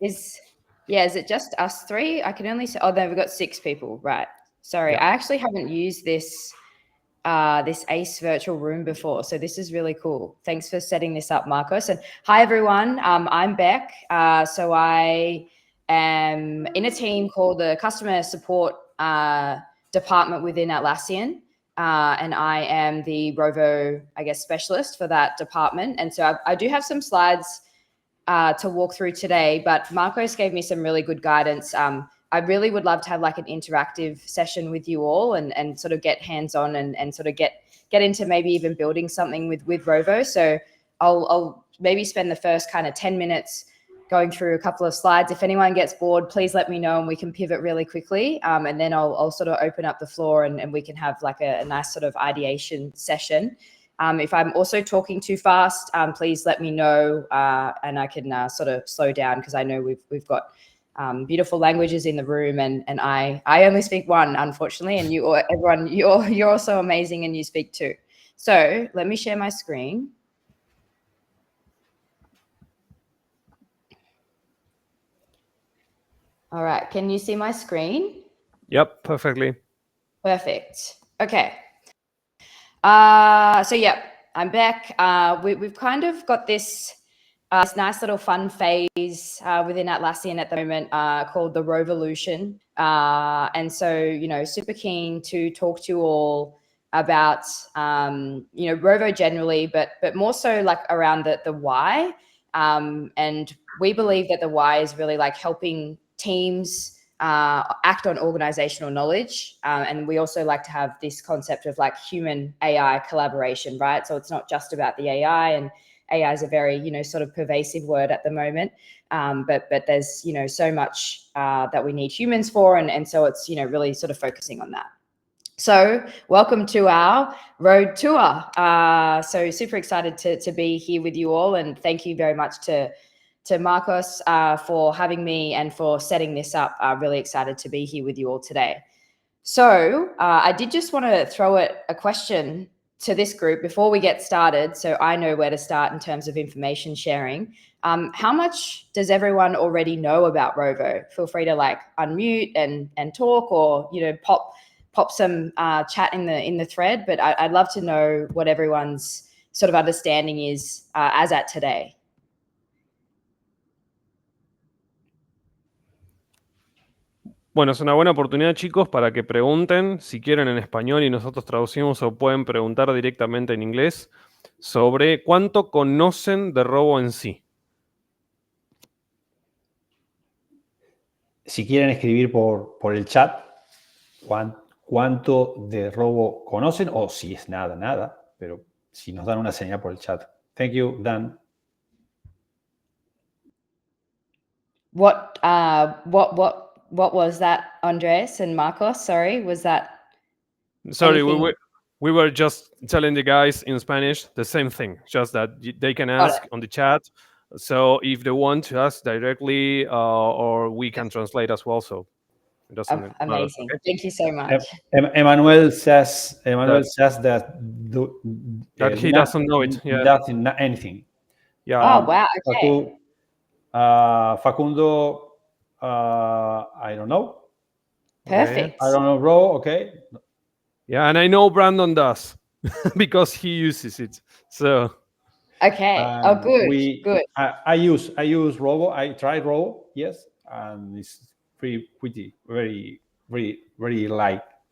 Is it just us three? I can only say, oh, no, we've got 6 people, right? Sorry, Yeah. I actually haven't used this ACE virtual room before, so this is really cool. Thanks for setting this up, Marcos. And hi, everyone. I'm Bec. So I am in a team called the Customer Support Department within Atlassian. And I am the Rovo, specialist for that department. And so I do have some slides to walk through today, but Marcos gave me some really good guidance. I really would love to have like an interactive session with you all and sort of get hands-on and sort of get into maybe even building something with Rovo. So I'll maybe spend the first kind of 10 minutes going through a couple of slides. If anyone gets bored, please let me know and we can pivot really quickly. And then I'll sort of open up the floor and we can have like a nice sort of ideation session. If I'm also talking too fast, please let me know and I can sort of slow down, because I know we've got beautiful languages in the room, and I only speak one, unfortunately, and everyone, you're also amazing and you speak two. So let me share my screen. All right, can you see my screen? Yep, perfectly. Perfect. Okay. So yeah, I'm back. We've kind of got this nice little fun phase within Atlassian at the moment called the Rovo-lution. And so, super keen to talk to you all about, Rovo generally, but more so like around the why. And we believe that the why is really like helping teams act on organizational knowledge. And we also like to have this concept of like human AI collaboration, right? So it's not just about the AI, and AI is a very, sort of pervasive word at the moment. But there's, so much that we need humans for. And so it's, really sort of focusing on that. So welcome to our road tour. So super excited to be here with you all. And thank you very much to Marcos for having me and for setting this up. Really excited to be here with you all today. So I did just want to throw a question to this group before we get started, so I know where to start in terms of information sharing. How much does everyone already know about Rovo? Feel free to like unmute and talk, or pop some chat in the thread. But I'd love to know what everyone's sort of understanding is as at today. Bueno, es una buena oportunidad, chicos, para que pregunten, si quieren en español y nosotros traducimos, o pueden preguntar directamente en inglés, sobre cuánto conocen de Rovo en sí. Si quieren escribir por el chat cuánto de Rovo conocen, o si es nada, pero si nos dan una señal por el chat. Thank you, Dan. What was that, Andres and Marcos? Sorry, was that? Sorry, we were just telling the guys in Spanish the same thing, just that they can ask on the chat. So if they want to ask directly, or we can translate as well. So it doesn't matter. Amazing. Okay? Thank you so much. Emmanuel says that he doesn't know it. Yeah. Doesn't anything. Yeah. Oh wow. Okay. Facundo, I don't know. Perfect. I don't know, Ro. Okay. Yeah, and I know Brandon does because he uses it. So. Okay. Good. Good. I use Rovo. I tried Rovo. Yes, and it's pretty very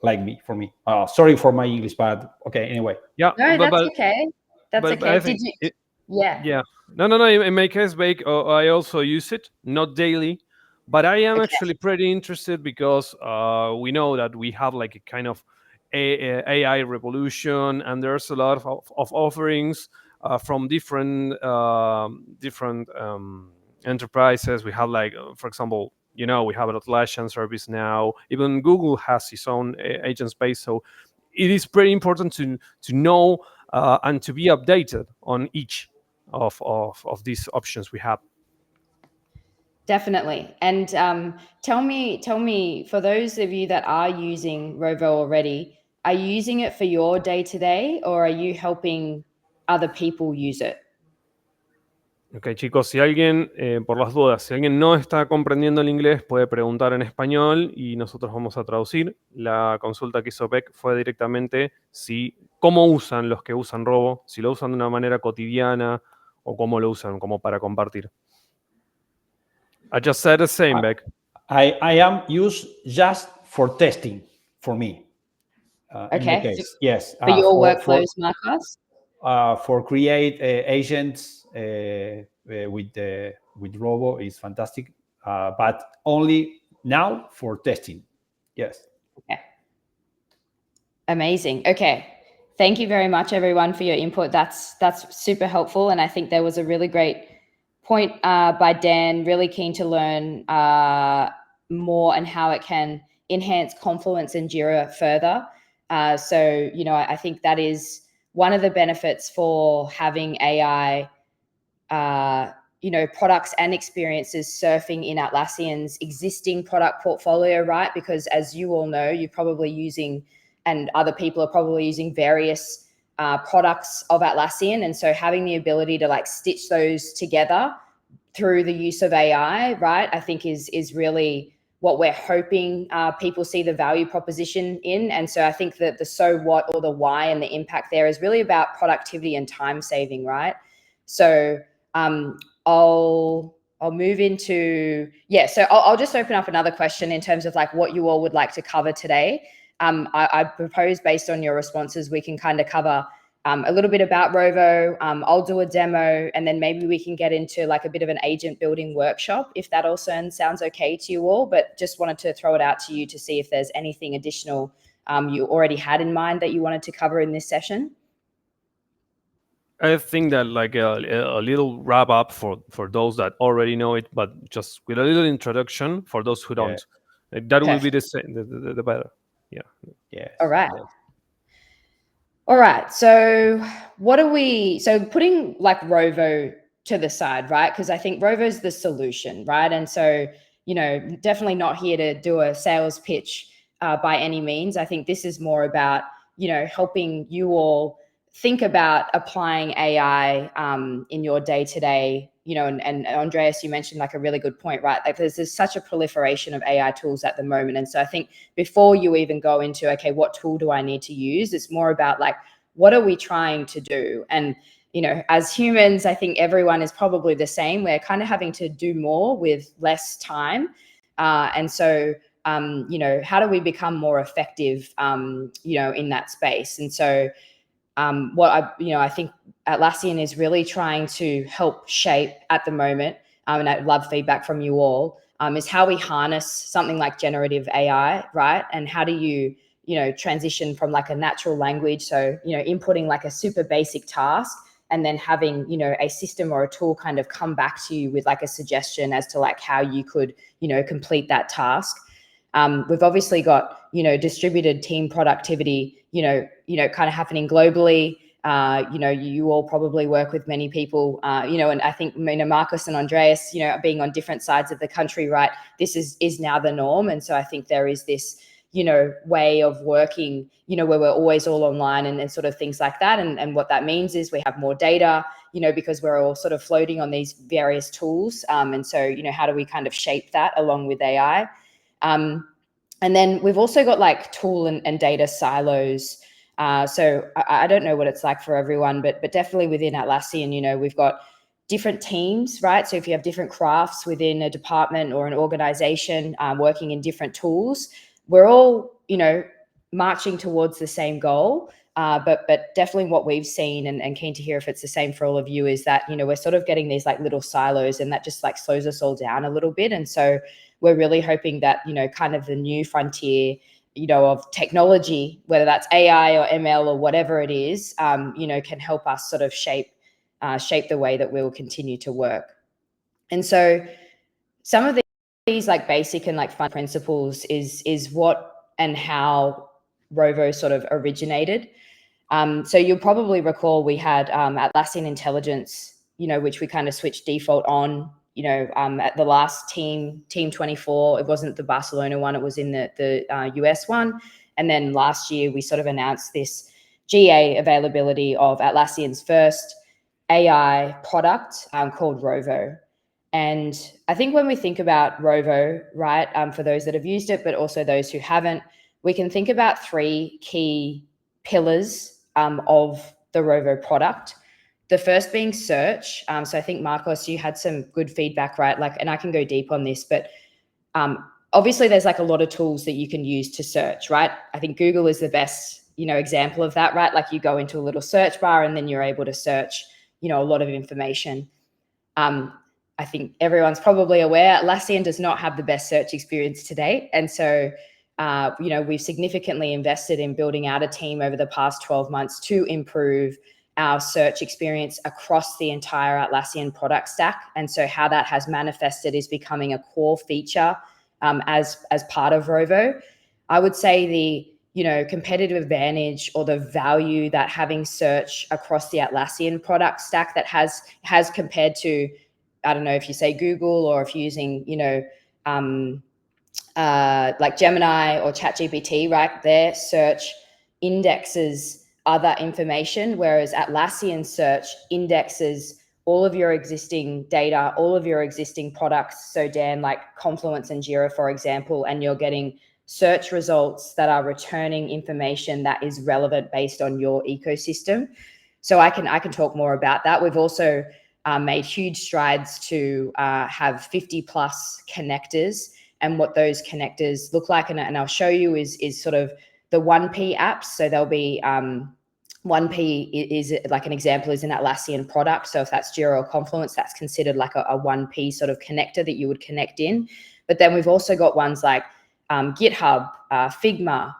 like me for me. Sorry for my English, but okay. Anyway. Yeah. No, that's okay. That's okay. Did you? Yeah. No. In my case, Bec, I also use it, not daily, but I am actually pretty interested because we know that we have like a kind of AI revolution, and there's a lot of offerings from different enterprises. We have like, for example, we have an Atlassian service now. Even Google has its own agent space. So it is pretty important to know and to be updated on each of these options we have. Definitely. And tell me, for those of you that are using Rovo already, are you using it for your day-to-day, or are you helping other people use it? Ok, chicos, si alguien, por las dudas, si alguien no está comprendiendo el inglés, puede preguntar en español y nosotros vamos a traducir. La consulta que hizo Bec fue directamente cómo usan los que usan Rovo, si lo usan de una manera cotidiana o cómo lo usan, como para compartir. I just said the same, Bec. I am used just for testing for me. In the case, yes. For your workflows, Marcos? For create agents with Rovo is fantastic, but only now for testing. Yes. Okay. Amazing. Okay. Thank you very much, everyone, for your input. That's super helpful, and I think there was a really great point by Dan. Really keen to learn more and how it can enhance Confluence and Jira further. So, you know, I think that is one of the benefits for having AI, you know, products and experiences surfing in Atlassian's existing product portfolio, right? Because as you all know, you're probably using, and other people are probably using various products of Atlassian. And so having the ability to like stitch those together through the use of AI, right, I think is really what we're hoping people see the value proposition in. And so I think that the so what or the why and the impact there is really about productivity and time saving, right? So I'll move into, so I'll just open up another question in terms of like what you all would like to cover today. I propose based on your responses, we can kind of cover a little bit about Rovo. I'll do a demo, and then maybe we can get into like a bit of an agent building workshop, if that all sounds okay to you all. But just wanted to throw it out to you to see if there's anything additional you already had in mind that you wanted to cover in this session. I think that like a little wrap up for those that already know it, but just with a little introduction for those who don't. That will be the same, the better. Yeah. Yes. All right. Yes. All right. So putting like Rovo to the side, right? Because I think Rovo's the solution, right? And so, you know, definitely not here to do a sales pitch by any means. I think this is more about, you know, helping you all think about applying AI in your day-to-day, you know, and Andreas, you mentioned like a really good point, right? Like there's such a proliferation of AI tools at the moment. And so I think before you even go into, okay, what tool do I need to use? It's more about like, what are we trying to do? And, you know, as humans, I think everyone is probably the same. We're kind of having to do more with less time. And so, you know, how do we become more effective, you know, in that space? And so, I think Atlassian is really trying to help shape at the moment, and I'd love feedback from you all, is how we harness something like generative AI, right? And how do you know, transition from like a natural language, so, you know, inputting like a super basic task and then having, you know, a system or a tool kind of come back to you with like a suggestion as to like how you could, you know, complete that task. We've obviously got, you know, distributed team productivity, you know, kind of happening globally. You know, you all probably work with many people, you know, and I think, you know, Marcus and Andreas, you know, being on different sides of the country, right? This is now the norm. And so I think there is this, you know, way of working, you know, where we're always all online and sort of things like that. And what that means is we have more data, you know, because we're all sort of floating on these various tools. And so, you know, how do we kind of shape that along with AI? And then we've also got like tool and data silos. So I don't know what it's like for everyone, but definitely within Atlassian, you know, we've got different teams, right? So if you have different crafts within a department or an organization working in different tools, we're all, you know, marching towards the same goal. But definitely what we've seen, and keen to hear if it's the same for all of you, is that, you know, we're sort of getting these like little silos, and that just like slows us all down a little bit. And so we're really hoping that, you know, kind of the new frontier, you know, of technology, whether that's AI or ML or whatever it is, you know, can help us sort of shape the way that we'll continue to work. And so some of these like basic and like fun principles is what and how Rovo sort of originated. So you'll probably recall we had Atlassian Intelligence, you know, which we kind of switched default on, you know, at the last team 24. It wasn't the Barcelona one, it was in the US one. And then last year we sort of announced this GA availability of Atlassian's first AI product called Rovo. And I think when we think about Rovo, right, for those that have used it, but also those who haven't, we can think about 3 key pillars of the Rovo product. The first being search. So I think, Marcos, you had some good feedback, right? Like, and I can go deep on this, but obviously there's like a lot of tools that you can use to search, right? I think Google is the best, example of that, right? Like you go into a little search bar and then you're able to search, a lot of information. I think everyone's probably aware Atlassian does not have the best search experience to date. And so, we've significantly invested in building out a team over the past 12 months to improve our search experience across the entire Atlassian product stack. And so how that has manifested is becoming a core feature as part of Rovo. I would say the competitive advantage or the value that having search across the Atlassian product stack that has compared to, I don't know if you say Google or if you're using, like Gemini or ChatGPT, right? Their search indexes other information, whereas Atlassian search indexes all of your existing data, all of your existing products. So Dan, like Confluence and Jira, for example, and you're getting search results that are returning information that is relevant based on your ecosystem. So I can talk more about that. We've also made huge strides to have 50 plus connectors, and what those connectors look like. And I'll show you is sort of the 1P apps. So there'll be 1P is like an example is an Atlassian product. So if that's Jira or Confluence, that's considered like a 1P sort of connector that you would connect in. But then we've also got ones like GitHub, Figma,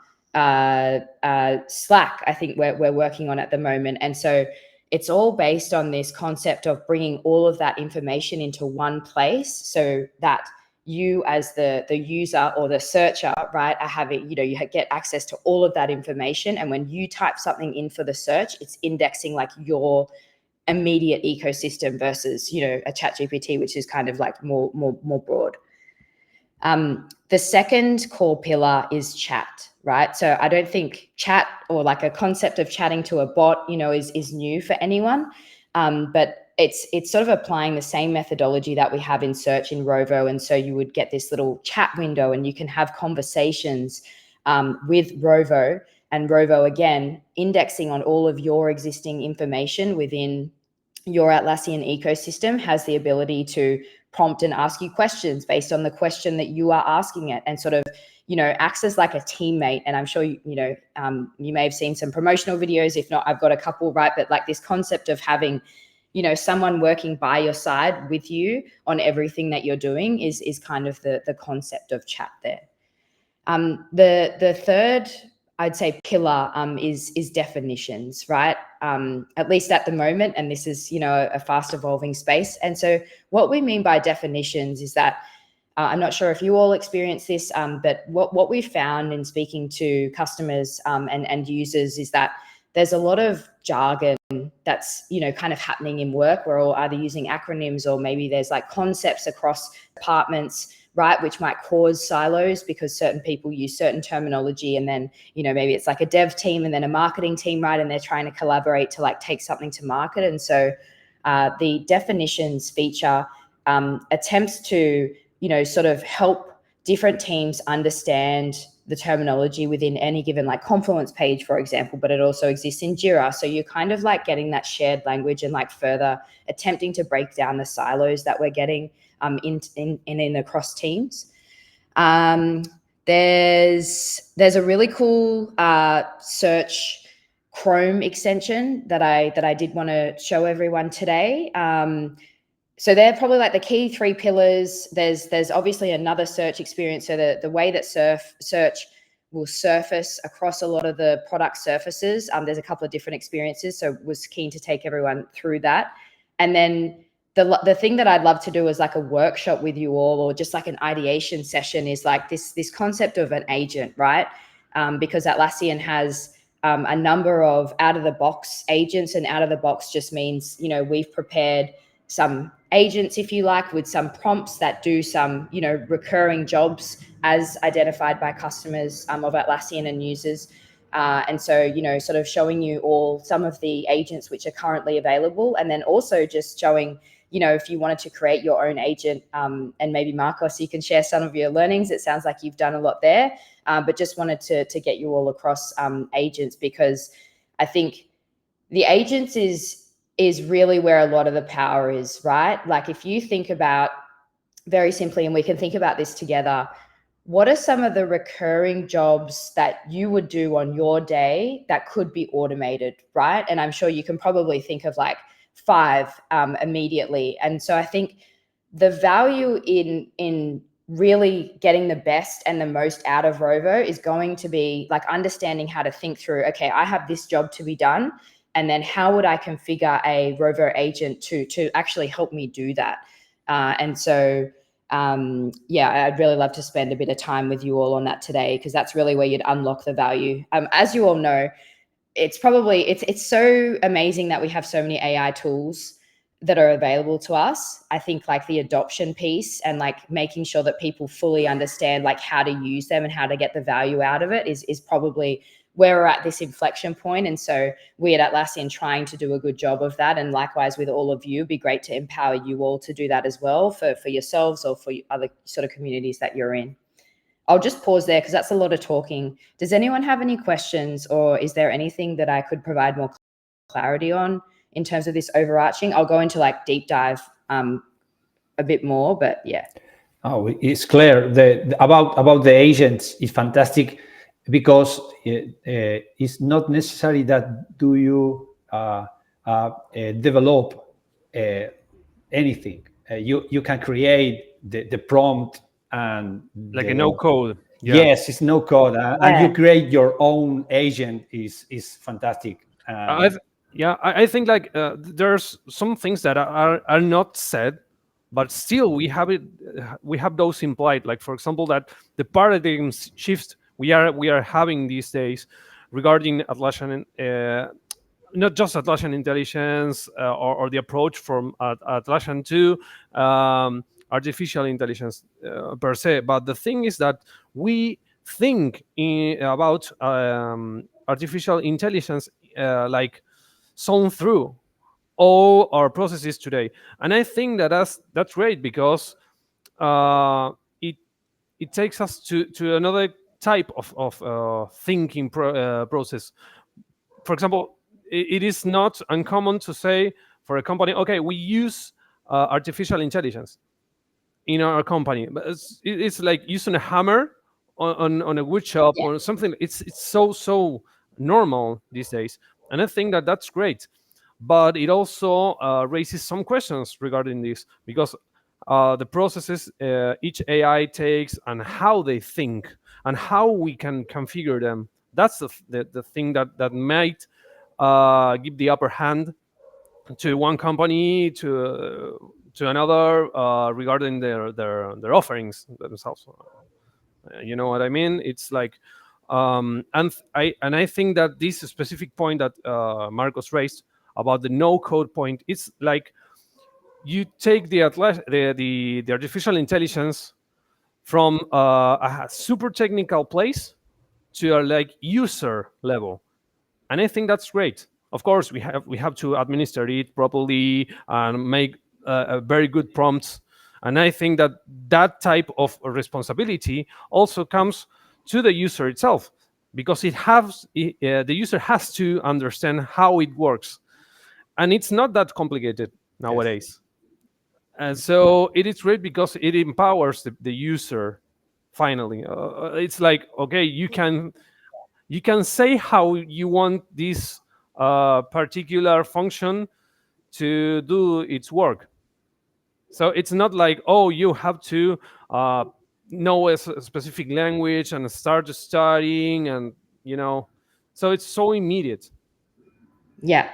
Slack, I think we're working on at the moment. And so it's all based on this concept of bringing all of that information into one place so that you as the user or the searcher, right, are having, you get access to all of that information. And when you type something in for the search, it's indexing like your immediate ecosystem versus, a ChatGPT, which is kind of like more broad. The second core pillar is chat, right? So I don't think chat or like a concept of chatting to a bot, is new for anyone. But it's sort of applying the same methodology that we have in search in Rovo. And so you would get this little chat window and you can have conversations with Rovo, and Rovo, again, indexing on all of your existing information within your Atlassian ecosystem, has the ability to prompt and ask you questions based on the question that you are asking it, and sort of, acts as like a teammate. And I'm sure, you may have seen some promotional videos. If not, I've got a couple, right? But like this concept of having, someone working by your side with you on everything that you're doing is kind of the concept of chat there. The third, I'd say, pillar is definitions, right? At least at the moment, and this is, a fast evolving space. And so what we mean by definitions is that, I'm not sure if you all experience this, but what we found in speaking to customers and users is that there's a lot of jargon that's, kind of happening in work. We're all either using acronyms, or maybe there's like concepts across departments, right, which might cause silos because certain people use certain terminology, and then, maybe it's like a dev team and then a marketing team, right, and they're trying to collaborate to like take something to market. And so the definitions feature attempts to, sort of help different teams understand the terminology within any given like Confluence page, for example, but it also exists in Jira. So you're kind of like getting that shared language and like further attempting to break down the silos that we're getting in across teams. There's a really cool search Chrome extension that I did want to show everyone today. So they're probably like the key 3 pillars. There's obviously another search experience. So the way that search will surface across a lot of the product surfaces, there's a couple of different experiences. So was keen to take everyone through that. And then the thing that I'd love to do is like a workshop with you all, or just like an ideation session, is like this concept of an agent, right? Because Atlassian has a number of out-of-the-box agents, and out-of-the-box just means, we've prepared some agents, if you like, with some prompts that do some, recurring jobs as identified by customers of Atlassian and users. And so, you know, sort of showing you all some of the agents which are currently available, and then also just showing, you know, if you wanted to create your own agent, and maybe Marcos, you can share some of your learnings. It sounds like you've done a lot there, but just wanted to get you all across agents, because I think the agents is really where a lot of the power is, right? Like if you think about, very simply, and we can think about this together, what are some of the recurring jobs that you would do on your day that could be automated, right? And I'm sure you can probably think of like 5 immediately. And so I think the value in really getting the best and the most out of Rovo is going to be like understanding how to think through, okay, I have this job to be done, and then how would I configure a Rovo agent to actually help me do that? And so yeah, I'd really love to spend a bit of time with you all on that today, because that's really where you'd unlock the value. As you all know, it's so amazing that we have so many AI tools that are available to us. I think like the adoption piece and like making sure that people fully understand like how to use them and how to get the value out of it is probably where we're at this inflection point. And so we at Atlassian trying to do a good job of that. And likewise with all of you, it'd be great to empower you all to do that as well for yourselves or for other sort of communities that you're in. I'll just pause there because that's a lot of talking. Does anyone have any questions, or is there anything that I could provide more clarity on in terms of this overarching? I'll go into like deep dive a bit more, but yeah. Oh, it's clear. About the agents is fantastic, because it's not necessary that do you develop anything. You can create the prompt and like a no code. Yeah. Yes, it's no code, and you create your own agent is fantastic. I think like there's some things that are not said, but still we have those implied. Like for example, that the paradigm shifts we are having these days regarding Atlassian, not just Atlassian intelligence or the approach from Atlassian to artificial intelligence per se. But the thing is that we think about artificial intelligence like sewn through all our processes today, and I think that that's great, because it takes us to another type of thinking process. For example, it is not uncommon to say for a company, okay, we use artificial intelligence in our company, but it's like using a hammer on a wood shop or something. It's so normal these days, and I think that that's great. But it also raises some questions regarding this, because the processes each AI takes and how they think and how we can configure them, that's the thing that might give the upper hand to one company to another regarding their offerings themselves. You know what I mean? It's like and I think that this specific point that Marcos raised about the no code point, it's like you take the artificial intelligence from a super technical place to a like user level, and I think that's great. Of course, we have to administer it properly and make very good prompts, and I think that type of responsibility also comes to the user itself, because the user has to understand how it works, and it's not that complicated nowadays. Yes. And so it is great because it empowers the user. Finally, it's like, okay, you can say how you want this particular function to do its work. So it's not like, oh, you have to know a specific language and start studying, and so it's so immediate. Yeah.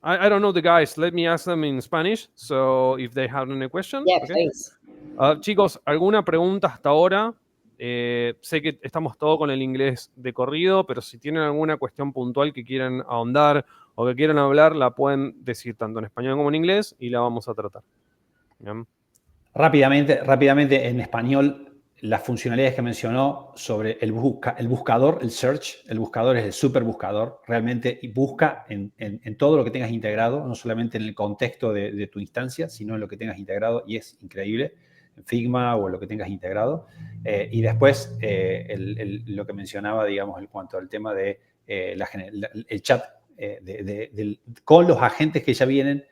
I don't know the guys. Let me ask them in Spanish. So if they have any question. Yeah, okay. Please. Chicos, ¿alguna pregunta hasta ahora? Sé que estamos todo con el inglés de corrido, pero si tienen alguna cuestión puntual que quieran ahondar o que quieran hablar, la pueden decir tanto en español como en inglés y la vamos a tratar. ¿Bien? Rápidamente en español, las funcionalidades que mencionó sobre el buscador, el search. El buscador es el super buscador, realmente busca en todo lo que tengas integrado, no solamente en el contexto de tu instancia, sino en lo que tengas integrado, y es increíble, en Figma o en lo que tengas integrado. Y después lo que mencionaba, digamos, en cuanto al tema de el chat con los agentes que ya vienen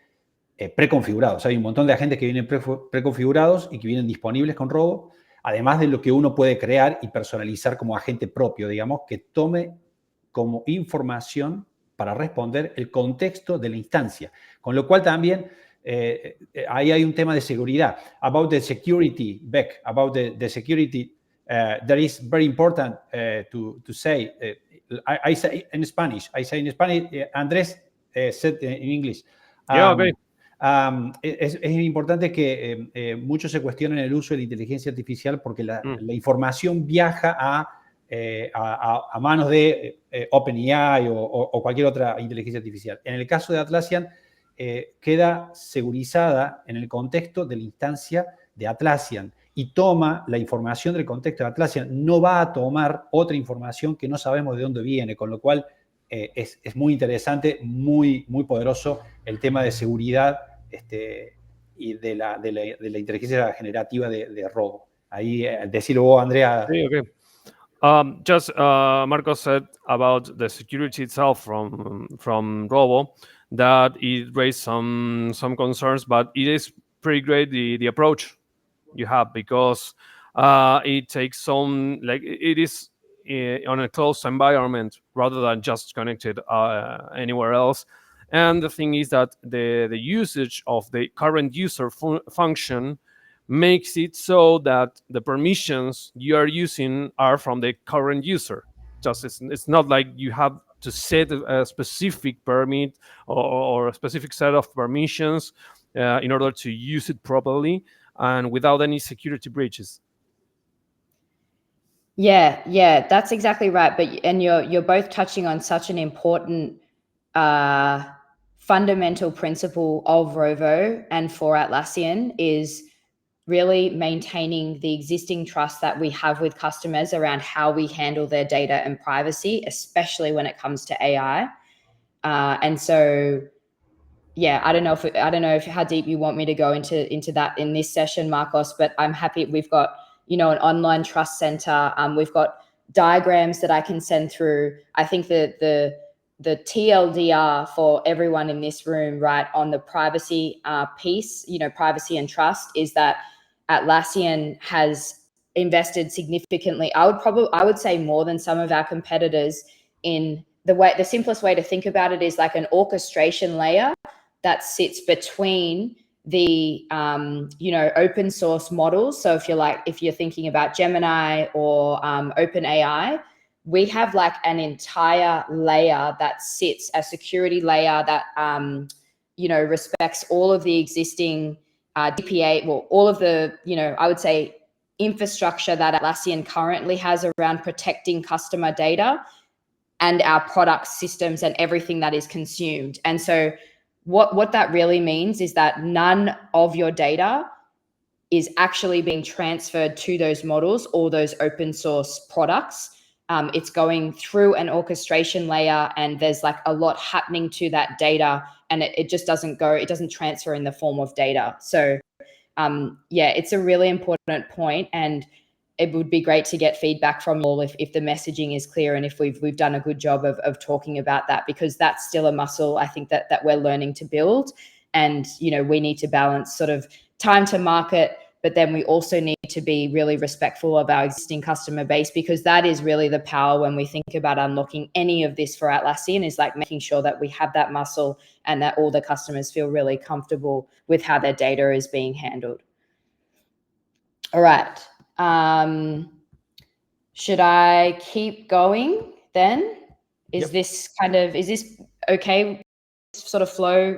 preconfigurados. Hay un montón de agentes que vienen preconfigurados y que vienen disponibles con Rovo, además de lo que uno puede crear y personalizar como agente propio, digamos, que tome como información para responder el contexto de la instancia. Con lo cual también ahí hay un tema de seguridad. About the security, Bec, about the security, that is very important to say. I say in Spanish. Andrés said in English. Yeah, okay. Es importante que muchos se cuestionen el uso de la inteligencia artificial porque la información viaja a manos de OpenAI o cualquier otra inteligencia artificial. En el caso de Atlassian, queda segurizada en el contexto de la instancia de Atlassian y toma la información del contexto de Atlassian. No va a tomar otra información que no sabemos de dónde viene, con lo cual es muy interesante, muy poderoso el tema de seguridad y de la inteligencia generativa de Rovo. Ahí, decilo vos, Andrea. Sí, okay. Just Marcos said about the security itself from Rovo, that it raised some concerns, but it is pretty great the approach you have, because it takes some, like, it is on a closed environment rather than just connected anywhere else. And the thing is that the usage of the current user function makes it so that the permissions you are using are from the current user. Just it's not like you have to set a specific permit or a specific set of permissions in order to use it properly and without any security breaches. Yeah, that's exactly right. And you're both touching on such an important fundamental principle of Rovo and for Atlassian is really maintaining the existing trust that we have with customers around how we handle their data and privacy, especially when it comes to AI. And so, yeah, I don't know if how deep you want me to go into that in this session, Marcos, but I'm happy. We've got, an online trust center. We've got diagrams that I can send through. I think that the TLDR for everyone in this room, right, on the privacy piece, privacy and trust, is that Atlassian has invested significantly. I would say more than some of our competitors in the simplest way to think about it is like an orchestration layer that sits between the open source models. So if you're thinking about Gemini or OpenAI, we have like an entire layer that sits, a security layer that respects all of the existing DPA, all of the I would say infrastructure that Atlassian currently has around protecting customer data and our product systems and everything that is consumed. And so what that really means is that none of your data is actually being transferred to those models or those open source products. It's going through an orchestration layer, and there's like a lot happening to that data, and it just doesn't transfer in the form of data. So it's a really important point, and it would be great to get feedback from you all if the messaging is clear and if we've done a good job of talking about that, because that's still a muscle I think that we're learning to build. And, we need to balance sort of time to market, but then we also need to be really respectful of our existing customer base, because that is really the power when we think about unlocking any of this for Atlassian, is like making sure that we have that muscle and that all the customers feel really comfortable with how their data is being handled. All right. Should I keep going then? Is this okay? Sort of flow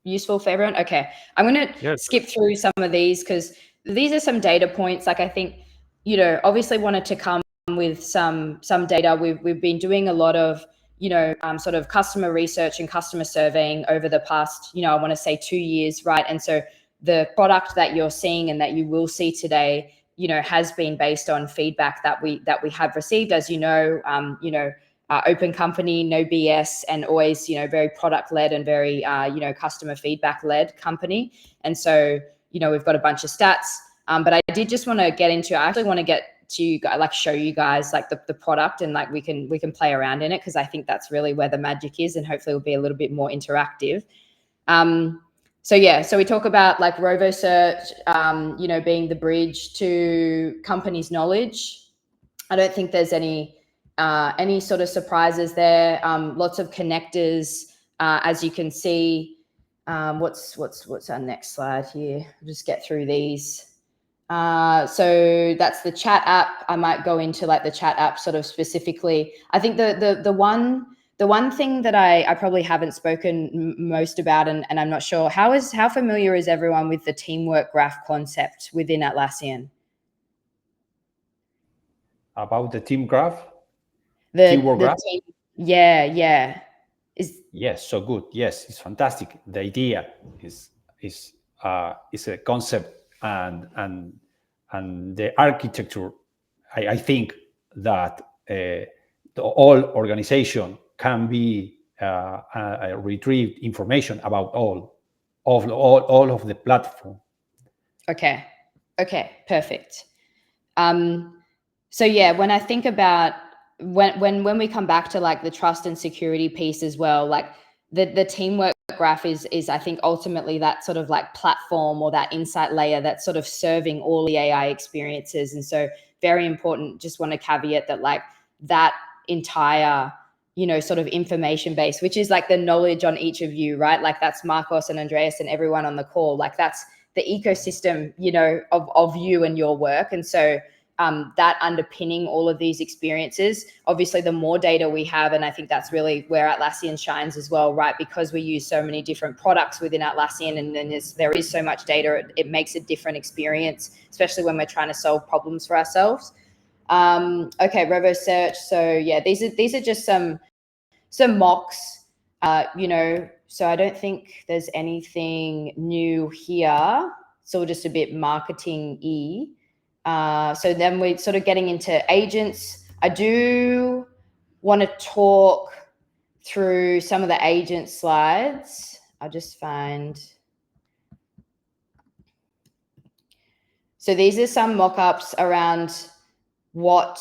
useful for everyone? Okay. I'm going to skip through some of these because these are some data points. Like I think, obviously wanted to come with some data. We've been doing a lot of, sort of customer research and customer surveying over the past, I want to say 2 years, right? And so the product that you're seeing and that you will see today has been based on feedback that we have received, as open company, no BS, and always, very product led and very, customer feedback led company. And so, we've got a bunch of stats, but I did just want to get into, I actually want to get to you guys, like show you guys like the product, and like we can play around in it, because I think that's really where the magic is, and hopefully it'll be a little bit more interactive. So we talk about like Rovo search, being the bridge to companies' knowledge. I don't think there's any sort of surprises there. Lots of connectors, as you can see. What's our next slide here? I'll just get through these. So that's the chat app. I might go into like the chat app sort of specifically. I think the one thing that I probably haven't spoken most about, and I'm not sure, how familiar is everyone with the teamwork graph concept within Atlassian? About the team graph? Teamwork graph? Yeah. Yes, so good. Yes, it's fantastic. The idea is a concept, and the architecture. I think that all organization can be retrieve information about all of the platform. Okay, perfect. So yeah, when I think about when we come back to like the trust and security piece as well, like the teamwork graph is I think ultimately that sort of like platform or that insight layer that's sort of serving all the AI experiences. And so very important, just want to caveat that like that entire, sort of information base, which is like the knowledge on each of you, right? Like that's Marcos and Andreas and everyone on the call. Like that's the ecosystem, of you and your work. And so that underpinning all of these experiences, obviously the more data we have, and I think that's really where Atlassian shines as well, right? Because we use so many different products within Atlassian, and then there is so much data, it makes a different experience, especially when we're trying to solve problems for ourselves. Okay, Rovo search. So yeah, these are just some mocks, so I don't think there's anything new here. It's all just a bit marketing-y. So then we're sort of getting into agents. I do want to talk through some of the agent slides. I'll just find. So these are some mock-ups around what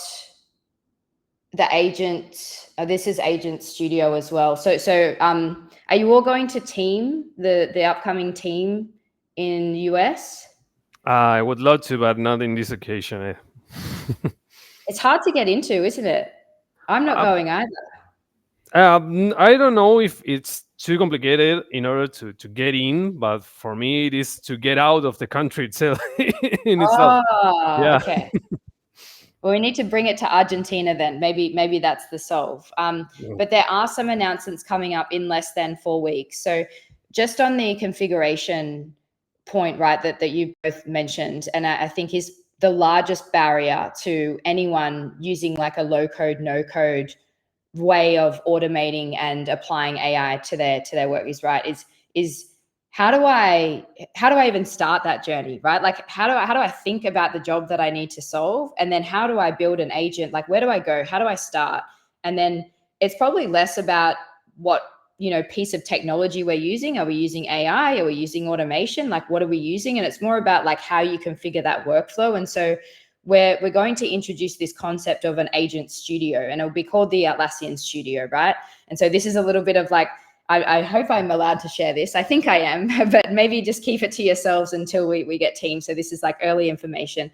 the agent, this is Agent Studio as well. So are you all going to team, the upcoming team in US? I would love to, but not in this occasion. It's hard to get into, isn't it? I'm not going either. I don't know if it's too complicated in order to get in, but for me, it is to get out of the country itself. Yeah. Okay. Well, we need to bring it to Argentina then. Maybe that's the solve. But there are some announcements coming up in less than 4 weeks. So just on the configuration point, right, that you both mentioned, and I think is the largest barrier to anyone using like a low code, no code way of automating and applying AI to their work is right, is how do I even start that journey, right? Like how do I think about the job that I need to solve, and then how do I build an agent? Like where do I go? How do I start? And then it's probably less about what piece of technology we're using. Are we using AI? Are we using automation? Like what are we using? And it's more about like how you configure that workflow. And so we're going to introduce this concept of an agent studio, and it'll be called the Atlassian Studio, right? And so this is a little bit of like, I hope I'm allowed to share this. I think I am, but maybe just keep it to yourselves until we get teams. So this is like early information.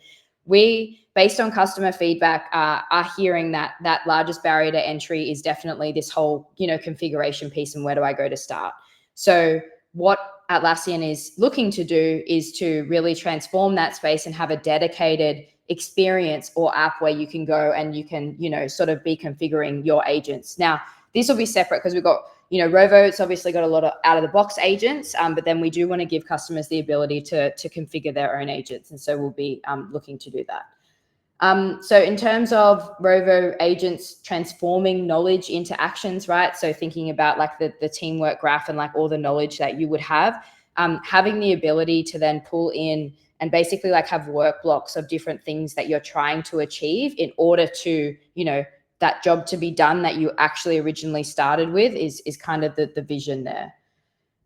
We, based on customer feedback, are hearing that largest barrier to entry is definitely this whole, configuration piece and where do I go to start? So what Atlassian is looking to do is to really transform that space and have a dedicated experience or app where you can go and you can, sort of be configuring your agents. Now, this will be separate because we've got, Rovo, it's obviously got a lot of out-of-the-box agents, but then we do want to give customers the ability to configure their own agents. And so we'll be looking to do that. So in terms of Rovo agents transforming knowledge into actions, right? So thinking about like the teamwork graph and like all the knowledge that you would have, having the ability to then pull in and basically like have work blocks of different things that you're trying to achieve in order to, you know, that job to be done that you actually originally started with is kind of the vision there.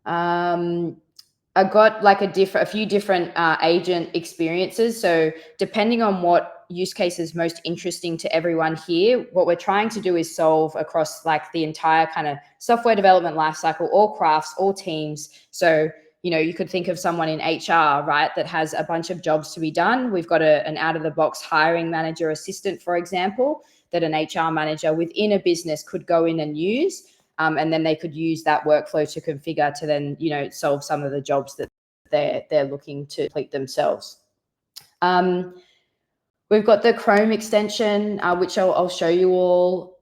I got like a few different agent experiences. So depending on what use case is most interesting to everyone here, what we're trying to do is solve across like the entire kind of software development lifecycle, all crafts, all teams. So, you know, you could think of someone in HR, right, that has a bunch of jobs to be done. We've got an out-of-the-box hiring manager assistant, for example, that an HR manager within a business could go in and use. And then they could use that workflow to configure to then, you know, solve some of the jobs that they're looking to complete themselves. We've got the Chrome extension, which I'll show you all.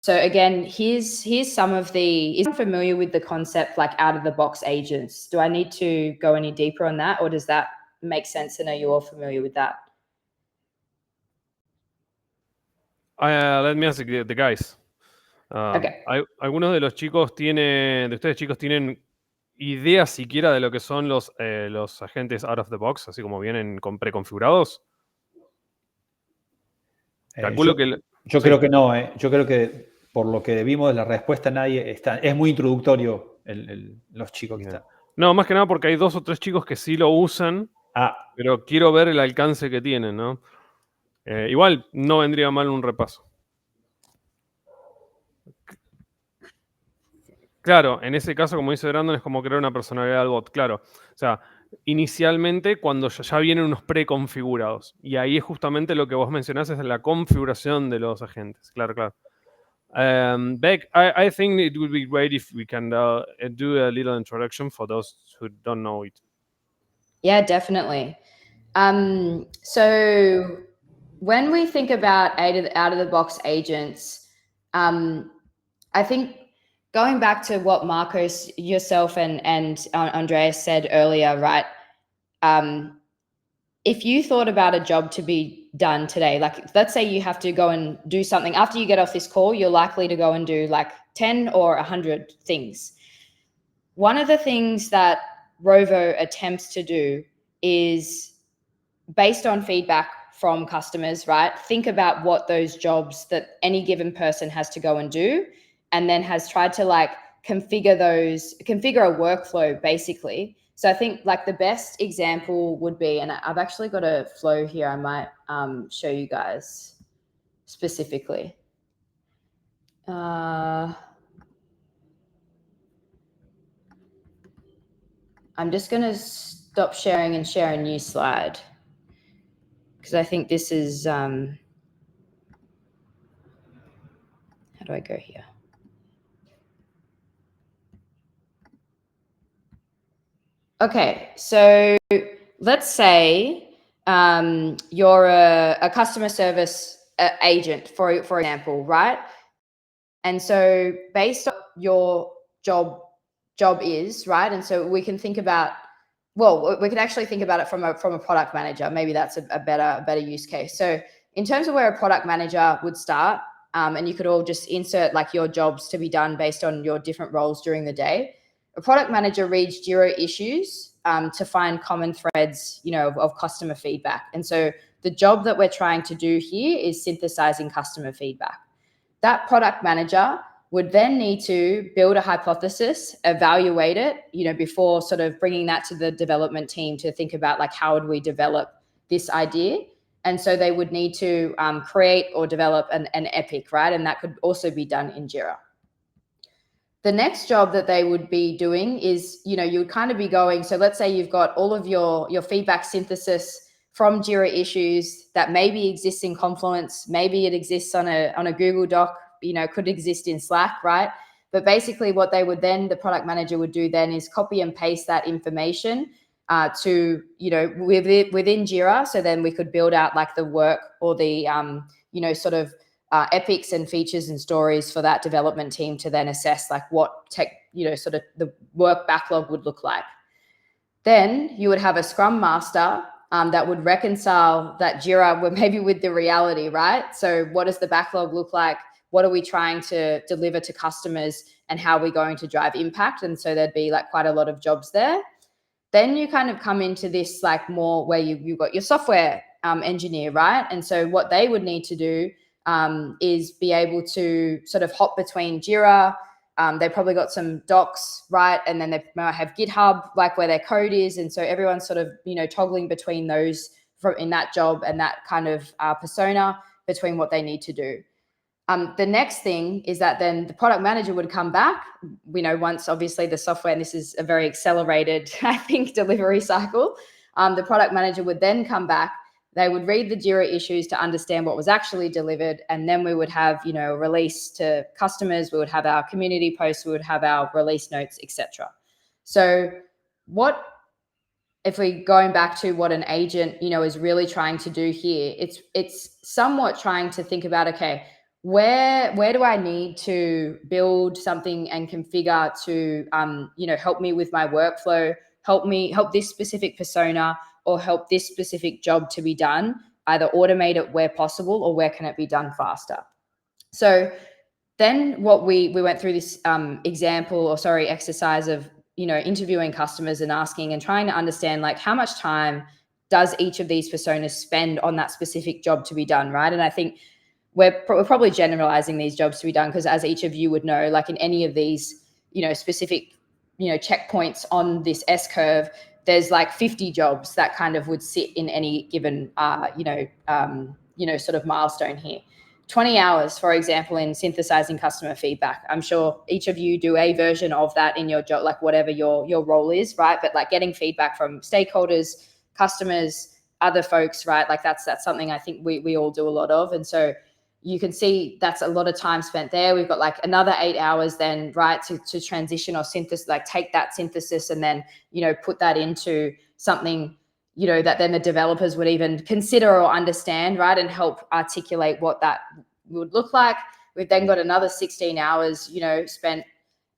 So again, here's some of the, is anyone familiar with the concept like out of the box agents? Do I need to go any deeper on that, or does that make sense? And are you all familiar with that? Let me ask the guys. Okay. ¿Algunos de ustedes chicos tienen idea siquiera de lo que son los agentes out of the box, así como vienen preconfigurados? Yo creo que no. Yo creo que por lo que vimos de la respuesta nadie está. Es muy introductorio los chicos que están. No, más que nada porque hay 2 o 3 chicos que sí lo usan, pero quiero ver el alcance que tienen, ¿no? Igual no vendría mal un repaso. Claro, en ese caso, como dice Brandon, es como crear una personalidad del bot, claro. O sea, inicialmente cuando ya vienen unos preconfigurados. Y ahí es justamente lo que vos mencionás, es la configuración de los agentes. Claro, claro. Bec, I think it would be great if we can do a little introduction for those who don't know it. Yeah, definitely. So when we think about out-of-the-box agents, I think going back to what Marcos, yourself, and Andreas said earlier, right? If you thought about a job to be done today, like let's say you have to go and do something after you get off this call, you're likely to go and do like 10 or 100 things. One of the things that Rovo attempts to do is, based on feedback from customers, right? Think about what those jobs that any given person has to go and do, and then has tried to like configure a workflow basically. So I think like the best example would be, and I've actually got a flow here I might show you guys specifically. I'm just going to stop sharing and share a new slide, because I think this is, how do I go here? Okay, so let's say you're a customer service agent, for example, right? And so based on your job is, right? And so we can think about, well, we can actually think about it from a product manager. Maybe that's a better use case. So in terms of where a product manager would start, and you could all just insert like your jobs to be done based on your different roles during the day. A product manager reads Jira issues to find common threads, you know, of customer feedback. And so the job that we're trying to do here is synthesizing customer feedback. That product manager would then need to build a hypothesis, evaluate it, you know, before sort of bringing that to the development team to think about like, how would we develop this idea? And so they would need to create or develop an epic, right? And that could also be done in Jira. The next job that they would be doing is, you know, you would kind of be going, so let's say you've got all of your feedback synthesis from Jira issues that maybe exists in Confluence, maybe it exists on a Google Doc, you know, could exist in Slack, right? But basically what they would then, the product manager would do then is copy and paste that information to, you know, within Jira. So then we could build out like the work or the, you know, sort of epics and features and stories for that development team to then assess like what you know, sort of the work backlog would look like. Then you would have a Scrum Master that would reconcile that Jira maybe with the reality, right? So what does the backlog look like? What are we trying to deliver to customers, and how are we going to drive impact? And so there'd be like quite a lot of jobs there. then you kind of come into this like more where you've got your software engineer, right? And so what they would need to do is be able to sort of hop between Jira. They've probably got some docs, right? And then they might have GitHub, like where their code is. And so everyone's sort of, toggling between those in that job and that kind of persona between what they need to do. The next thing is that then the product manager would come back, once obviously the software, and this is a very accelerated, I think, delivery cycle. The product manager would then come back. They would read the Jira issues to understand what was actually delivered. And then we would have, a release to customers. We would have our community posts. We would have our release notes, etc. So if we going back to what an agent, is really trying to do here, it's somewhat trying to think about, okay, where do I need to build something and configure to, help me with my workflow, help this specific persona, or help this specific job to be done, either automate it where possible or where can it be done faster. So then what we went through this exercise of, interviewing customers and asking and trying to understand like how much time does each of these personas spend on that specific job to be done, right? And I think we're probably generalizing these jobs to be done because, as each of you would know, like in any of these, specific, checkpoints on this S curve, there's like 50 jobs that kind of would sit in any given, sort of milestone here. 20 hours, for example, in synthesizing customer feedback. I'm sure each of you do a version of that in your job, like whatever your role is, right? But like getting feedback from stakeholders, customers, other folks, right? Like that's something I think we all do a lot of. And so you can see that's a lot of time spent there. We've got like another 8 hours then, right, to transition or synthesis, like take that synthesis and then, put that into something, that then the developers would even consider or understand, right, and help articulate what that would look like. We've then got another 16 hours, spent.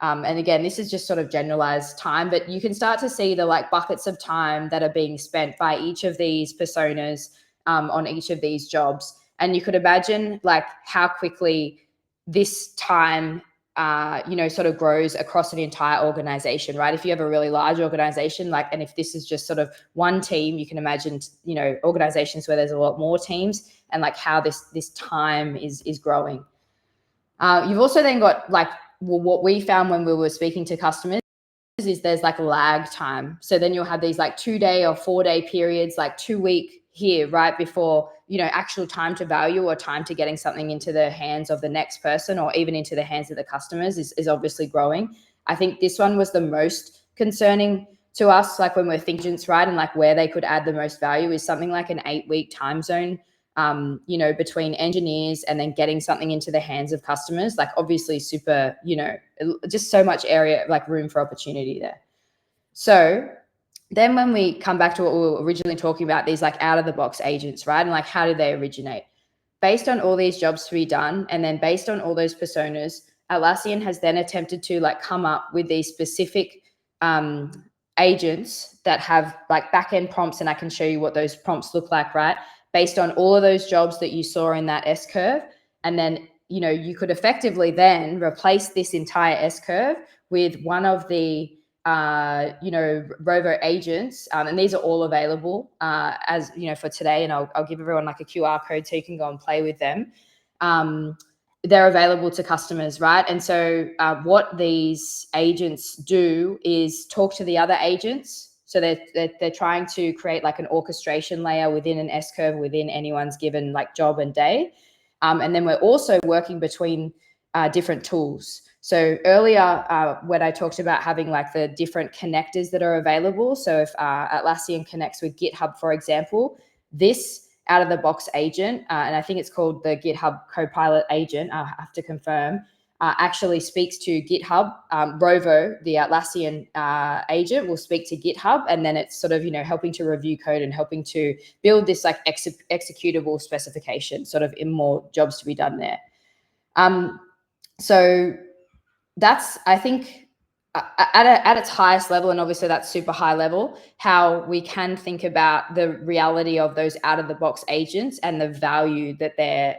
And again, this is just sort of generalized time, but you can start to see the like buckets of time that are being spent by each of these personas on each of these jobs. And you could imagine like how quickly this time, sort of grows across an entire organization, right? If you have a really large organization, like, and if this is just sort of one team, you can imagine, organizations where there's a lot more teams and like how this time is growing. You've also then got like, well, what we found when we were speaking to customers is there's like lag time. So then you'll have these like 2-day or 4-day periods, like 2 week here, right before, actual time to value or time to getting something into the hands of the next person or even into the hands of the customers is obviously growing. I think this one was the most concerning to us, like when we're thinking, right, and like where they could add the most value is something like an 8-week time zone, between engineers and then getting something into the hands of customers, like obviously super, just so much area, like room for opportunity there. So then when we come back to what we were originally talking about, these like out of the box agents, right? And like, how did they originate? Based on all these jobs to be done, and then based on all those personas, Atlassian has then attempted to like come up with these specific agents that have like back-end prompts, and I can show you what those prompts look like, right? Based on all of those jobs that you saw in that S curve. And then, you could effectively then replace this entire S curve with one of the Rovo agents, and these are all available as for today, and I'll give everyone like a QR code so you can go and play with them. They're available to customers, right? And so what these agents do is talk to the other agents. So they're trying to create like an orchestration layer within an S curve within anyone's given like job and day, and then we're also working between different tools. So earlier, when I talked about having like the different connectors that are available. So if Atlassian connects with GitHub, for example, this out of the box agent, and I think it's called the GitHub Copilot agent, I have to confirm, actually speaks to GitHub. Rovo, the Atlassian agent, will speak to GitHub, and then it's sort of, helping to review code and helping to build this like executable specification, sort of in more jobs to be done there. So that's, I think, at its highest level, and obviously that's super high level, how we can think about the reality of those out of the box agents and the value that they're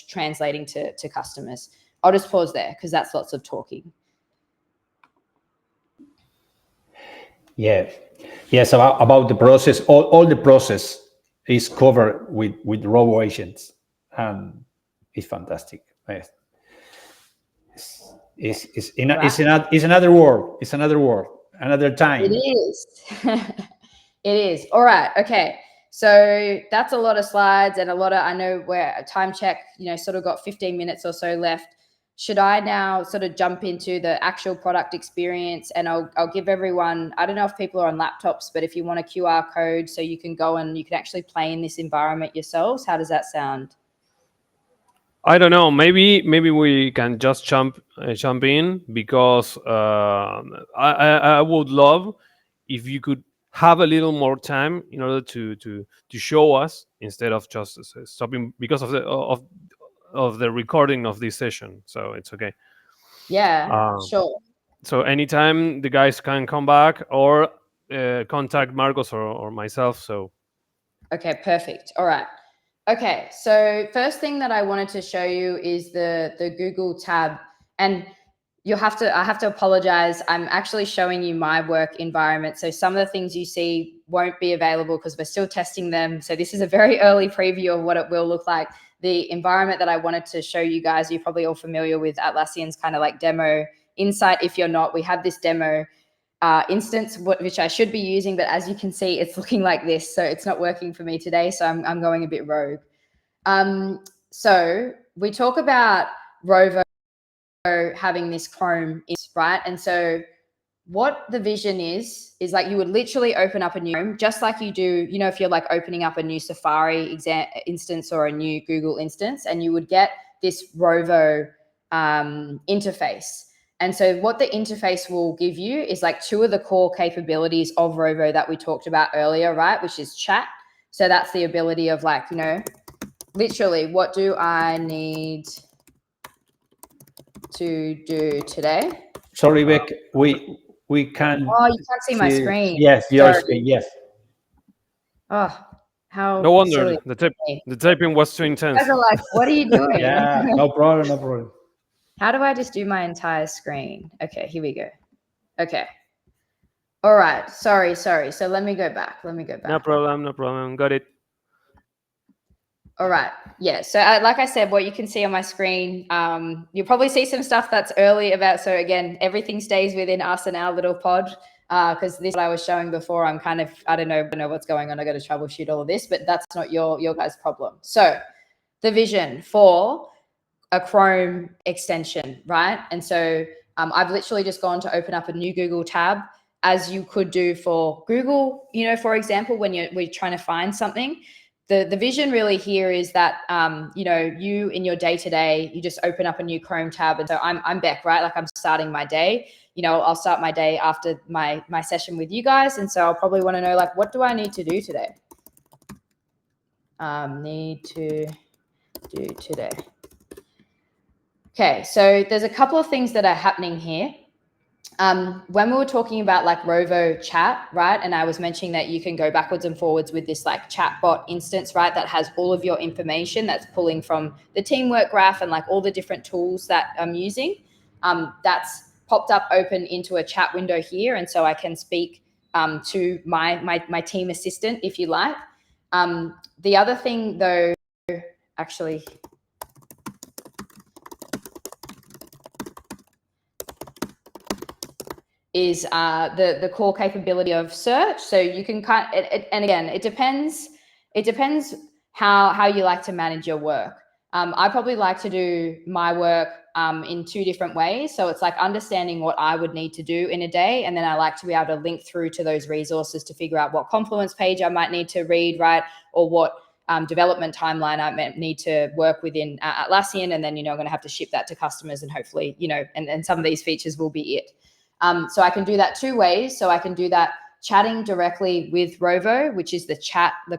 translating to customers. I'll just pause there because that's lots of talking. Yeah. Yes, about the process, all the process is covered with Rovo agents. It's fantastic. It's another world. It's another world, another time. It is. It is. All right. Okay. So that's a lot of slides and a lot of, I know we're time check, sort of got 15 minutes or so left. Should I now sort of jump into the actual product experience? And I'll give everyone, I don't know if people are on laptops, but if you want a QR code so you can go and you can actually play in this environment yourselves, how does that sound? I don't know. Maybe we can just jump in, because I would love if you could have a little more time in order to show us, instead of just stopping because of the recording of this session. So it's okay. Yeah, sure. So anytime the guys can come back or contact Marcos or myself. So okay, perfect. All right. Okay, so first thing that I wanted to show you is the Google tab, and I have to apologize. I'm actually showing you my work environment. So some of the things you see won't be available because we're still testing them. So this is a very early preview of what it will look like. The environment that I wanted to show you guys, you're probably all familiar with Atlassian's kind of like demo insight. If you're not, we have this demo instance, which I should be using, but as you can see, it's looking like this. So it's not working for me today. So I'm going a bit rogue. So we talk about Rovo having this Chrome, right? And so what the vision is like you would literally open up a new Chrome, just like you do, if you're like opening up a new Safari instance or a new Google instance, and you would get this Rovo interface. And so what the interface will give you is like two of the core capabilities of Rovo that we talked about earlier, right? Which is chat. So that's the ability of like, literally, what do I need to do today? Sorry, Bec, we can. Oh, you can't see my screen. Yes, your screen. Yes. Oh, how no wonder silly. the typing was too intense. You guys are like, what are you doing? Yeah, no problem. How do I just do my entire screen? Okay, here we go. Okay. All right. Sorry. So let me go back. No problem. Got it. All right. Yeah. So like I said, what you can see on my screen, you'll probably see some stuff that's early about. So again, everything stays within us and our little pod, because this what I was showing before. I'm kind of, I don't know what's going on. I got to troubleshoot all of this, but that's not your guys' problem. So the vision for a Chrome extension, right? And so I've literally just gone to open up a new Google tab, as you could do for Google, for example, when we're trying to find something. The vision really here is that, you in your day-to-day, you just open up a new Chrome tab. And so I'm Bec, right? Like I'm starting my day, I'll start my day after my session with you guys. And so I'll probably want to know, like, what do I need to do today? Need to do today. Okay, so there's a couple of things that are happening here. When we were talking about like Rovo chat, right? And I was mentioning that you can go backwards and forwards with this like chatbot instance, right? That has all of your information that's pulling from the teamwork graph and like all the different tools that I'm using. That's popped up open into a chat window here. And so I can speak to my team assistant, if you like. The other thing though, actually, is the core capability of search. So you can and again, it depends how you like to manage your work. I probably like to do my work in two different ways. So it's like understanding what I would need to do in a day. And then I like to be able to link through to those resources to figure out what Confluence page I might need to read, right? Or what development timeline I might need to work within Atlassian. And then, I'm going to have to ship that to customers and hopefully, and some of these features will be it. So I can do that two ways. So I can do that chatting directly with Rovo, which is the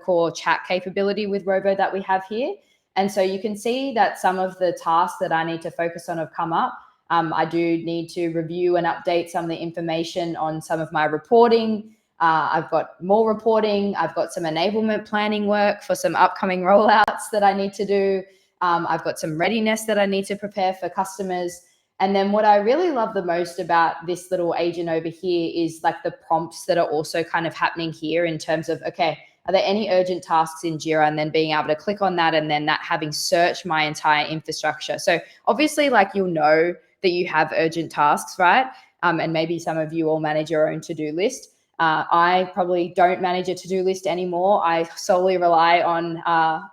core chat capability with Rovo that we have here. And so you can see that some of the tasks that I need to focus on have come up. I do need to review and update some of the information on some of my reporting. I've got more reporting. I've got some enablement planning work for some upcoming rollouts that I need to do. I've got some readiness that I need to prepare for customers. And then what I really love the most about this little agent over here is like the prompts that are also kind of happening here in terms of, okay, are there any urgent tasks in Jira? And then being able to click on that and then that having searched my entire infrastructure. So obviously, like, you'll know that you have urgent tasks, right? And maybe some of you all manage your own to-do list. I probably don't manage a to-do list anymore. I solely rely on,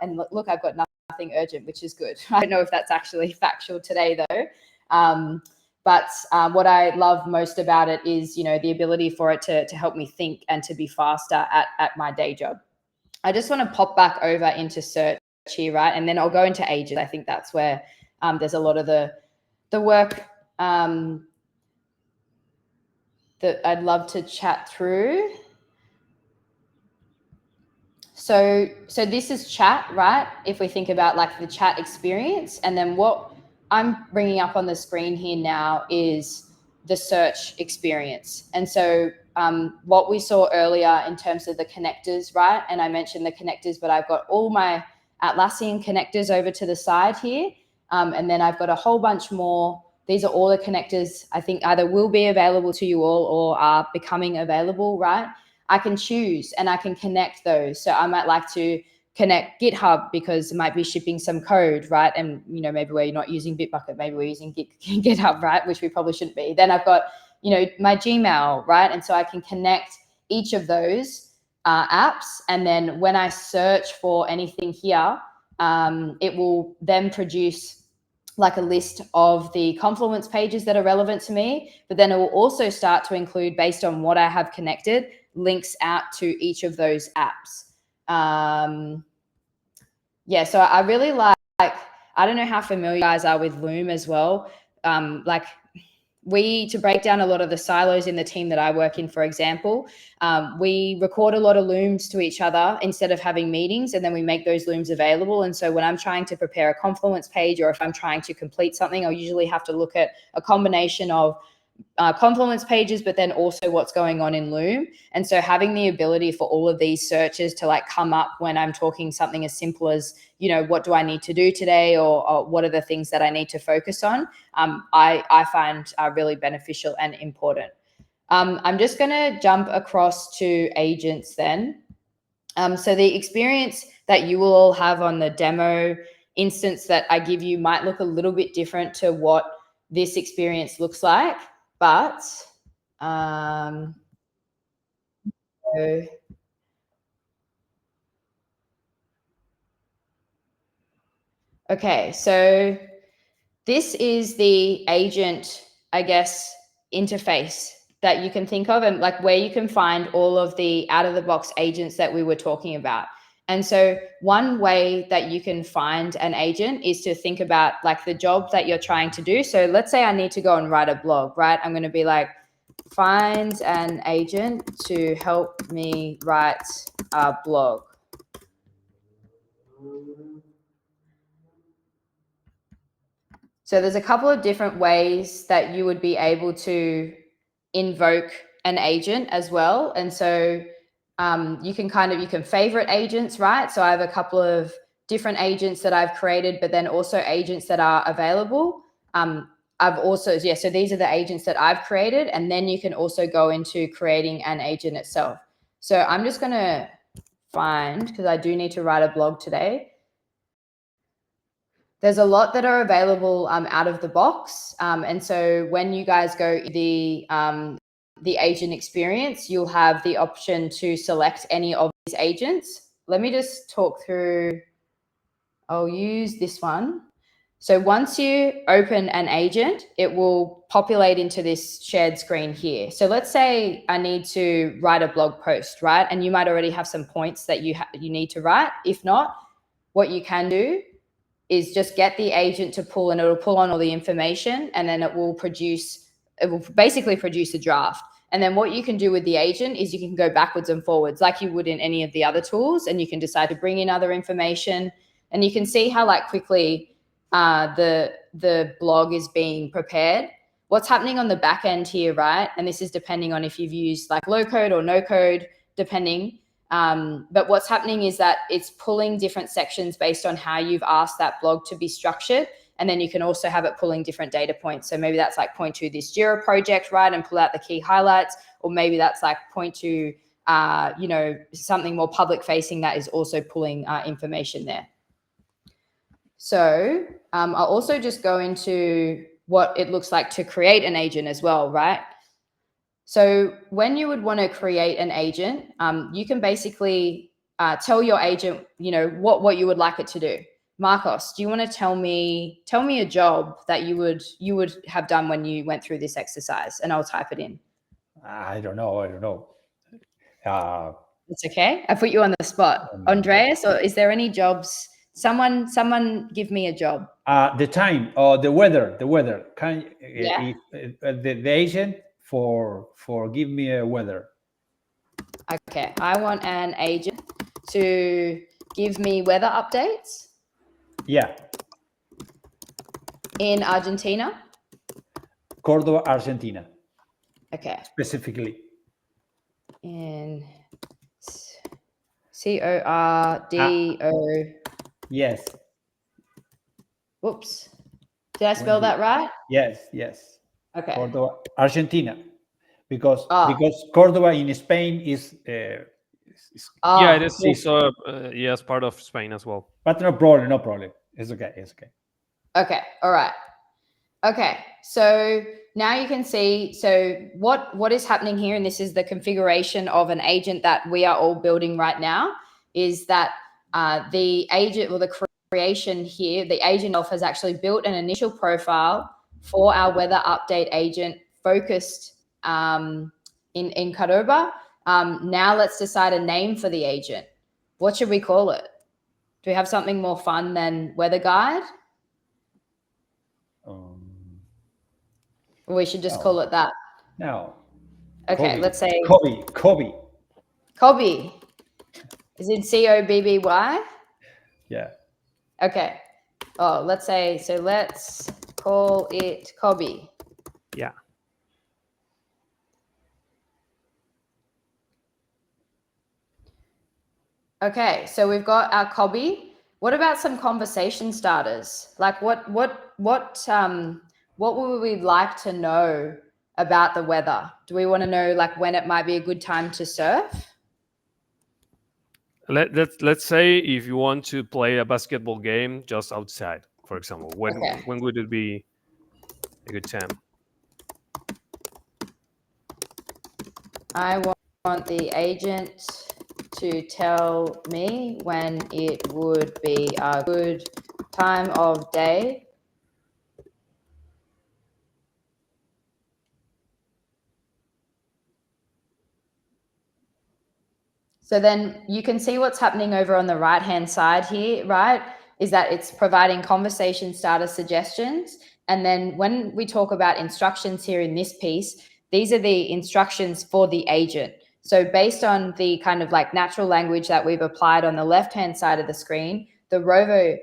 and look, I've got nothing urgent, which is good. I don't know if that's actually factual today though. But what I love most about it is, you know, the ability for it to help me think and to be faster at my day job. I just want to pop back over into search here, right? And then I'll go into agents. I think that's where there's a lot of the work that I'd love to chat through. So this is chat, right? If we think about like the chat experience, and then what I'm bringing up on the screen here now is the search experience. And so what we saw earlier in terms of the connectors, right? And I mentioned the connectors, but I've got all my Atlassian connectors over to the side here. And then I've got a whole bunch more. These are all the connectors I think either will be available to you all or are becoming available, right? I can choose and I can connect those. So I might like to connect GitHub because it might be shipping some code, right? And, you know, maybe we're not using Bitbucket, maybe we're using GitHub, right? Which we probably shouldn't be. Then I've got, you know, my Gmail, right? And so I can connect each of those apps. And then when I search for anything here, it will then produce like a list of the Confluence pages that are relevant to me, but then it will also start to include, based on what I have connected, links out to each of those apps. Yeah, so I really like, I don't know how familiar you guys are with Loom as well. Like to break down a lot of the silos in the team that I work in, for example, we record a lot of Looms to each other instead of having meetings, and then we make those Looms available. And so when I'm trying to prepare a Confluence page, or if I'm trying to complete something, I'll usually have to look at a combination of Confluence pages, but then also what's going on in Loom. And so having the ability for all of these searches to like come up when I'm talking something as simple as, you know, what do I need to do today, or what are the things that I need to focus on, I find really beneficial and important. I'm just going to jump across to agents then. So the experience that you will all have on the demo instance that I give you might look a little bit different to what this experience looks like. But okay, so this is the agent, I guess, interface that you can think of, and like where you can find all of the out-of-the-box agents that we were talking about. And so one way that you can find an agent is to think about like the job that you're trying to do. So let's say I need to go and write a blog, right? I'm going to be like, find an agent to help me write a blog. So there's a couple of different ways that you would be able to invoke an agent as well. And so you can favorite agents, right? So I have a couple of different agents that I've created, but then also agents that are available. So these are the agents that I've created, and then you can also go into creating an agent itself. So I'm just going to find, because I do need to write a blog today. There's a lot that are available out of the box. And so when you guys go the agent experience, you'll have the option to select any of these agents. Let me just talk through. I'll use this one. So once you open an agent, it will populate into this shared screen here. So let's say I need to write a blog post, right? And you might already have some points that you need to write. If not, what you can do is just get the agent to pull, and it'll pull on all the information, and then it will basically produce a draft. And then what you can do with the agent is you can go backwards and forwards like you would in any of the other tools, and you can decide to bring in other information, and you can see how like quickly the blog is being prepared. What's happening on the back end here, right? And this is depending on if you've used like low code or no code, depending. But what's happening is that it's pulling different sections based on how you've asked that blog to be structured. And then you can also have it pulling different data points. So maybe that's like point to this Jira project, right? And pull out the key highlights. Or maybe that's like point to, something more public facing that is also pulling information there. So I'll also just go into what it looks like to create an agent as well, right? So when you would want to create an agent, you can basically tell your agent, what you would like it to do. Marcos, do you want to tell me a job that you would have done when you went through this exercise? And I'll type it in. I don't know. It's okay. I put you on the spot. Andreas, or is there any jobs? Someone give me a job. The time or the weather. Can Yeah. The agent for give me a weather. Okay, I want an agent to give me weather updates. Yeah. In Argentina. Córdoba, Argentina. Okay. Specifically. In Cordo. Yes. Whoops. Did I spell that right? Yes. Okay. Córdoba, Argentina. Because Córdoba in Spain is it is. Yes, part of Spain as well. But no problem. It's okay. Okay. All right. Okay. So now you can see, so what is happening here, and this is the configuration of an agent that we are all building right now, is that the agent, or the creation here, the agent has actually built an initial profile for our weather update agent focused in Córdoba. Now let's decide a name for the agent. What should we call it? Do we have something more fun than weather guide? Or we should just call it that? No. Okay, Cobby. Let's say Cobby. Cobby. Is it Cobby? Yeah. Okay. Oh, let's call it Cobby. Yeah. Okay, so we've got our Cobby. What about some conversation starters? Like what would we like to know about the weather? Do we want to know like when it might be a good time to surf? Let's say if you want to play a basketball game just outside, for example, when would it be a good time? I want the agent to tell me when it would be a good time of day. So then you can see what's happening over on the right-hand side here, right? Is that it's providing conversation starter suggestions. And then when we talk about instructions here in this piece, these are the instructions for the agent. So based on the kind of like natural language that we've applied on the left-hand side of the screen, the Rovo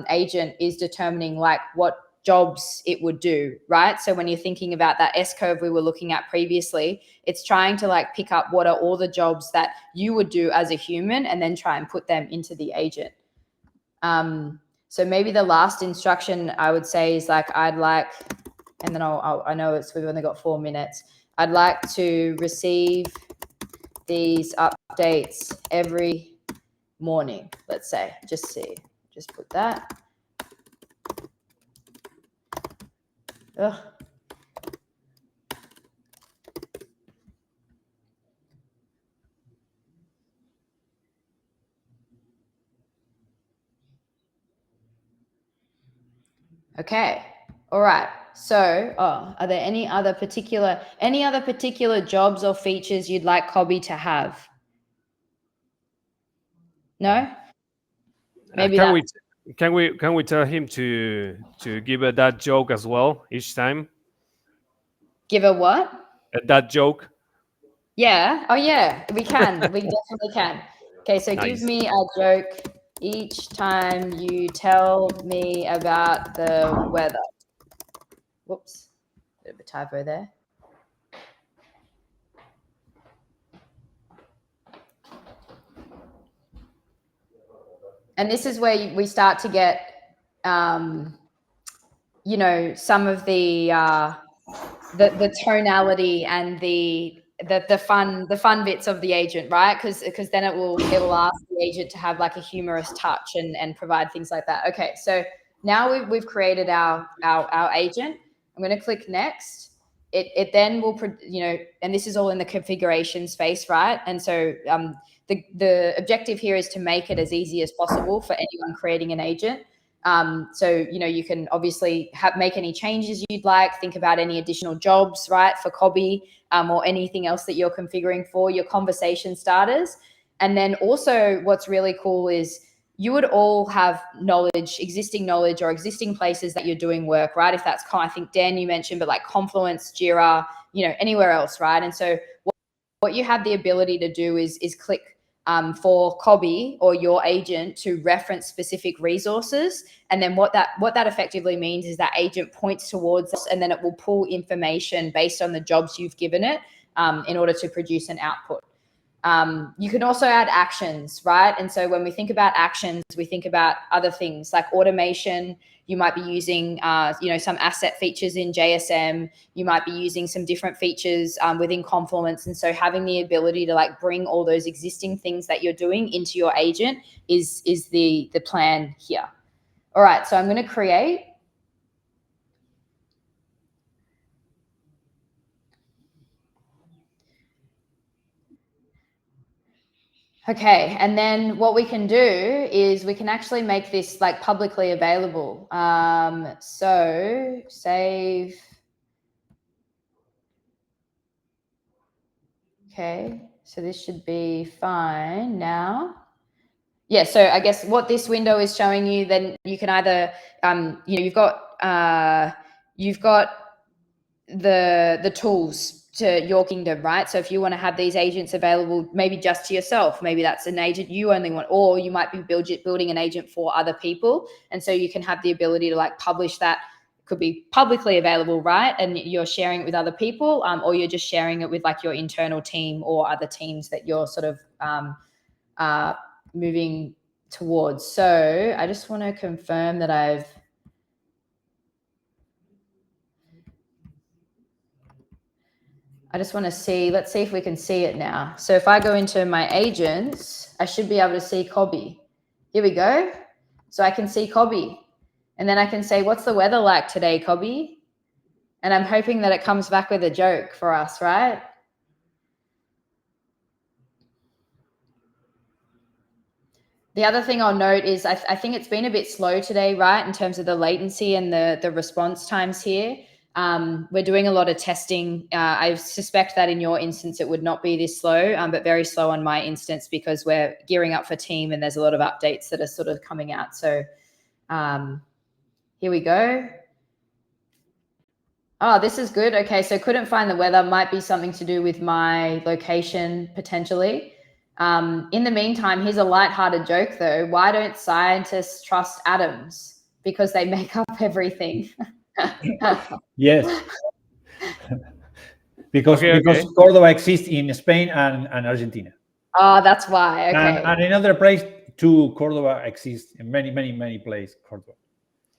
agent is determining like what jobs it would do, right? So when you're thinking about that S-curve we were looking at previously, it's trying to like pick up what are all the jobs that you would do as a human and then try and put them into the agent. So maybe the last instruction I would say is like, I'd like, and then I know we've only got 4 minutes. I'd like to receive these updates every morning, let's say, just put that. Ugh. Okay. All right. So, are there any other particular jobs or features you'd like Cobby to have? No? Maybe can we tell him to give a that joke as well each time? Give a what? That joke. Yeah. Oh yeah, we can. We definitely can. Okay, so Nice. Give me a joke each time you tell me about the weather. Whoops, bit of a typo there. And this is where we start to get some of the tonality and the fun bits of the agent, right? Because then it will ask the agent to have like a humorous touch and provide things like that. Okay, so now we've created our agent. I'm going to click next. It then will, and this is all in the configuration space, right? And so the objective here is to make it as easy as possible for anyone creating an agent. So, you can obviously make any changes you'd like, think about any additional jobs, right, for Cobby, or anything else that you're configuring for your conversation starters. And then also what's really cool is you would all have existing knowledge or existing places that you're doing work, right? If that's, I think Dan, you mentioned, but like Confluence, Jira, anywhere else, right? And so what you have the ability to do is click for Cobby or your agent to reference specific resources. And then what that effectively means is that agent points towards us, and then it will pull information based on the jobs you've given it in order to produce an output. You can also add actions, right? And so when we think about actions, we think about other things like automation. You might be using, some asset features in JSM. You might be using some different features within Confluence. And so having the ability to like bring all those existing things that you're doing into your agent is the plan here. All right, so I'm going to create. Okay, and then what we can do is we can actually make this like publicly available. So save. Okay, so this should be fine now. Yeah, so I guess what this window is showing you, then you can either, you've got the tools to your kingdom, right? So if you want to have these agents available, maybe just to yourself, maybe that's an agent you only want, or you might be building an agent for other people. And so you can have the ability to like publish that. Could be publicly available, right? And you're sharing it with other people, or you're just sharing it with like your internal team or other teams that you're sort of moving towards. So I just want to confirm that I just want to see, let's see if we can see it now. So if I go into my agents, I should be able to see Cobby. Here we go. So I can see Cobby. And then I can say, what's the weather like today, Cobby? And I'm hoping that it comes back with a joke for us, right? The other thing I'll note is I think it's been a bit slow today, right, in terms of the latency and the response times here. We're doing a lot of testing. I suspect that in your instance, it would not be this slow, but very slow on my instance because we're gearing up for team and there's a lot of updates that are sort of coming out. So here we go. Oh, this is good. Okay, so couldn't find the weather. Might be something to do with my location potentially. In the meantime, here's a lighthearted joke though. Why don't scientists trust atoms? Because they make up everything. Yes. because Córdoba exists in Spain and Argentina. Oh, that's why. Okay. And another place too, Córdoba exists in many places. Córdoba.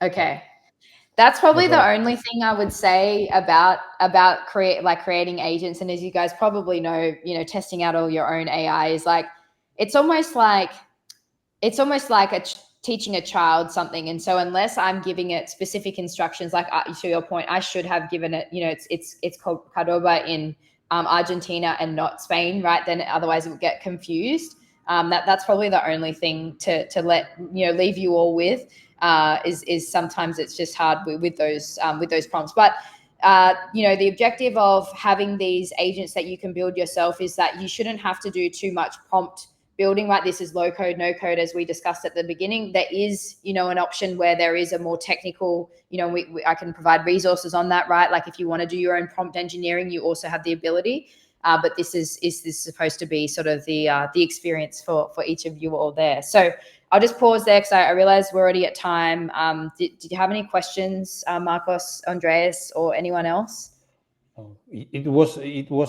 Okay. That's probably the only thing I would say about creating agents. And as you guys probably know, testing out all your own AI is like, it's almost like teaching a child something. And so unless I'm giving it specific instructions, like to your point, I should have given it, it's called Córdoba in Argentina and not Spain, right? Then otherwise it would get confused. That's probably the only thing to let, leave you all with. Is sometimes it's just hard with those prompts. But the objective of having these agents that you can build yourself is that you shouldn't have to do too much prompt building, right? This is low code, no code, as we discussed at the beginning. There is, an option where there is a more technical, I can provide resources on that, right? Like if you want to do your own prompt engineering, you also have the ability. But this is supposed to be sort of the experience for each of you all there. So I'll just pause there because I realize we're already at time. Did you have any questions, Marcos, Andreas, or anyone else? It was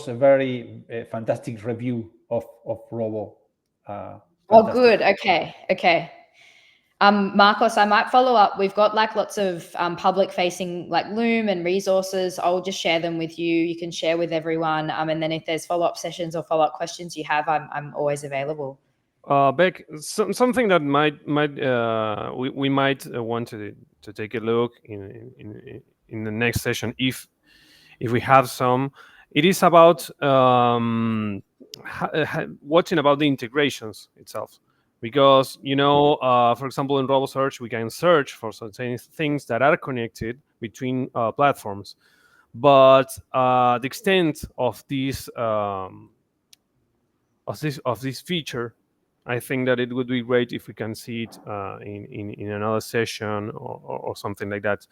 a very fantastic review of Rovo. Oh, good. Okay. Marcos, I might follow up. We've got like lots of public facing like Loom and resources. I'll just share them with you. You can share with everyone. And then if there's follow-up sessions or follow-up questions you have, I'm always available. Bec, something that we might want to take a look in the next session, if we have some. It is about watching about the integrations itself. Because, for example, in RoboSearch, we can search for certain things that are connected between platforms. But the extent of this feature, I think that it would be great if we can see it in another session or something like that.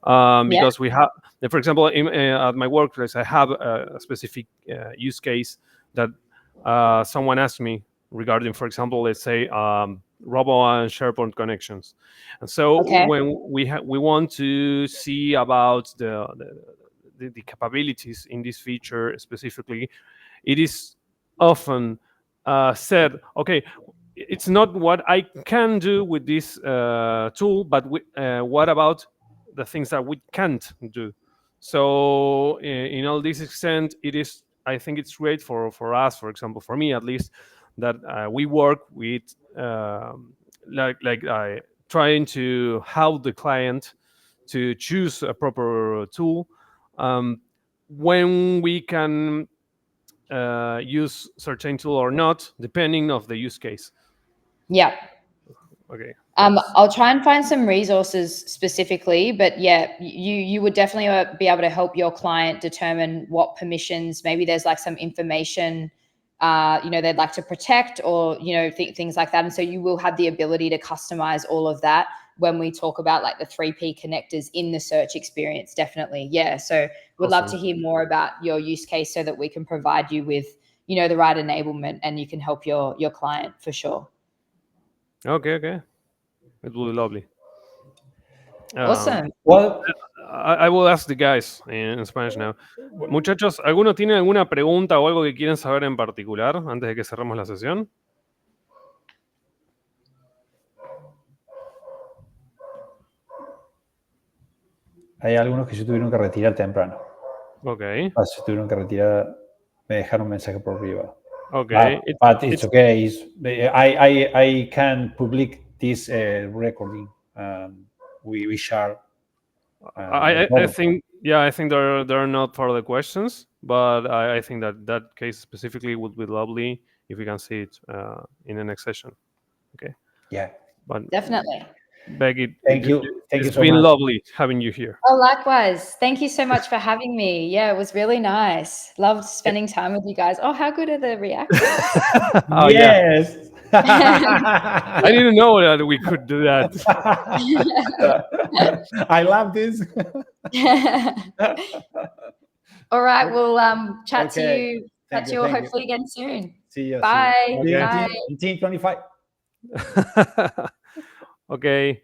Because we have, for example, at my workplace, I have a specific use case that someone asked me regarding, for example, let's say Robo and SharePoint connections. And so when we want to see about the capabilities in this feature specifically, it is often said, okay, it's not what I can do with this tool, but what about the things that we can't do? So in all this extent, it is, I think it's great for us, for example, for me at least, that we work with trying to help the client to choose a proper tool when we can use certain tool or not, depending of the use case. Yeah. Okay. I'll try and find some resources specifically, but yeah, you would definitely be able to help your client determine what permissions, maybe there's like some information they'd like to protect, or things like that. And so you will have the ability to customize all of that when we talk about like the 3P connectors in the search experience. Definitely. Yeah. So we'd love to hear more about your use case so that we can provide you with the right enablement, and you can help your client for sure. Okay. It will be lovely. Awesome. Well, I will ask the guys in Spanish now. Muchachos, ¿alguno tiene alguna pregunta o algo que quieren saber en particular antes de que cerremos la sesión? Hay algunos que se tuvieron que retirar temprano. Ok. Se tuvieron que retirar, me dejaron un mensaje por privado. Okay. But it's okay. I can public this recording. We share. I think there are not further questions, but I think that case specifically would be lovely if we can see it in the next session. Okay. Yeah. But definitely. Becky, thank you so much. It's been lovely having you here. Oh, likewise. Thank you so much for having me. Yeah, it was really nice. Loved spending time with you guys. Oh, how good are the reactions? Oh, yes. I didn't know that we could do that. I love this. All right, we'll chat to you. Thank you. Hopefully again soon. See you. Bye. See you. Bye. Team 25. Okay.